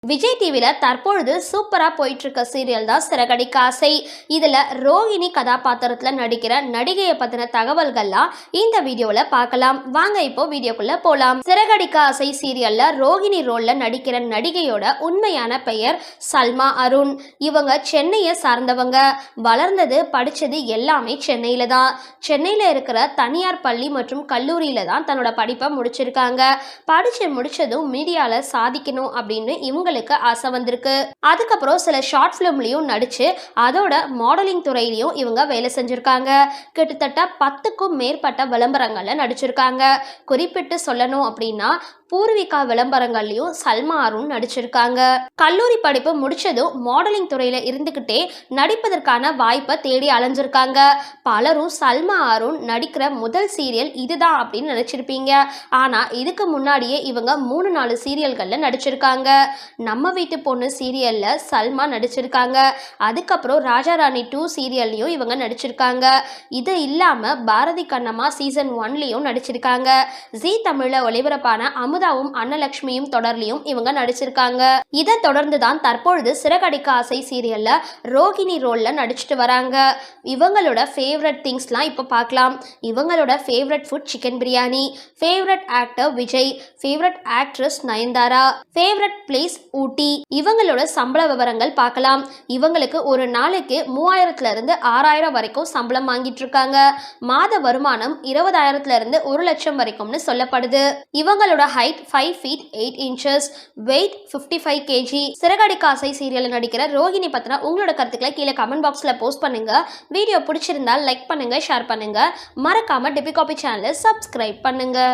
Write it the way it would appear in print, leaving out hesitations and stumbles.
விஜய் டிவில தற்பொழுது சூப்பரா போயிட்டு இருக்க சீரியல் தான் சிறகடிக்க ஆசை. இதுல ரோகிணி கதாபாத்திரத்துல நடிக்கிற நடிகையை பத்தின தகவல்கள்லாம் இந்த வீடியோல பார்க்கலாம். வாங்க இப்போ வீடியோக்குள்ள போலாம். சிறகடிக்க ஆசை சீரியல்ல ரோகிணி ரோல்ல நடிக்கிற நடிகையோட உண்மையான பெயர் சல்மா அருண். இவங்க சென்னையை சார்ந்தவங்க. வளர்ந்தது படிச்சது எல்லாமே சென்னையில தான். சென்னையில இருக்கிற தனியார் பள்ளி மற்றும் கல்லூரியில தான் தன்னோட படிப்பை முடிச்சிருக்காங்க. படிச்சு முடிச்சதும் மீடியால சாதிக்கணும் அப்படின்னு இவங்களுக்கு ஆசை வந்திருக்கு. அதுக்கப்புறம் சில ஷார்ட் பிலிம்லயும் நடிச்சு அதோட மாடலிங் துறையிலையும் இவங்க வேலை செஞ்சிருக்காங்க. கிட்டத்தட்ட 10க்கும் மேற்பட்ட விளம்பரங்கள்ல நடிச்சிருக்காங்க. குறிப்பிட்டு சொல்லணும் அப்படின்னா பூர்விகா விளம்பரங்கள்லயும் சல்மா அருண் நடிச்சிருக்காங்க. கல்லூரி படிப்பு முடிச்சதும் மாடலிங் துறையில இருந்துகிட்டே நடிப்பதற்கான வாய்ப்பை தேடி அலைஞ்சிருக்காங்க. பலரும் சல்மா அருண் நடிக்கிற முதல் சீரியல் இதுதான் அப்படின்னு நினைச்சிருப்பீங்க. ஆனா இதுக்கு முன்னாடியே இவங்க 3-4 சீரியல்கள்ல நடிச்சிருக்காங்க. நம்ம வீட்டு பொண்ணு சீரியல்ல சல்மா நடிச்சிருக்காங்க. அதுக்கப்புறம் ராஜா ராணி 2 சீரியல்லையும் இவங்க நடிச்சிருக்காங்க. இது இல்லாம பாரதி கண்ணம்மா சீசன் 1லயும் நடிச்சிருக்காங்க. ஜீ தமிழ்ல ஒளிபரப்பான அமுதாவும் அன்னலட்சுமியும் தொடர்லையும் இவங்க நடிச்சிருக்காங்க. இதை தொடர்ந்து தான் தற்பொழுது சிறகடிக்க ஆசை சீரியல்ல ரோகிணி ரோல்ல நடிச்சிட்டு வராங்க. இவங்களோட ஃபேவரட் திங்ஸ்லாம் இப்போ பார்க்கலாம். இவங்களோட favourite food chicken biryani, favourite actor Vijay, favourite actress Nayanthara, favourite place Ooty. இவங்களோட சம்பள விவரங்கள் பார்க்கலாம். இவங்களுக்கு ஒரு நாளைக்கு 3000 இருந்து 6000 வரைக்கும் சம்பளம் வாங்கிட்டு இருக்காங்க. மாத வருமானம் 20,000 இருந்து 1 லட்சம் வரைக்கும்னு சொல்லப்படுது. இவங்களோட height 5 feet 8 inches, weight 55 kg. Siragadikka ஆசை சீரியல்ல நடிக்கிற ரோகிணி பத்தின உங்களோட கருத்துக்களை கீழே கமெண்ட் பாக்ஸ்ல போஸ்ட் பண்ணுங்க. வீடியோ பிடிச்சிருந்தா லைக் பண்ணுங்க, ஷேர் பண்ணுங்க. மறக்காம டிபி காபி சேனலை சப்ஸ்கிரைப் பண்ணுங்க.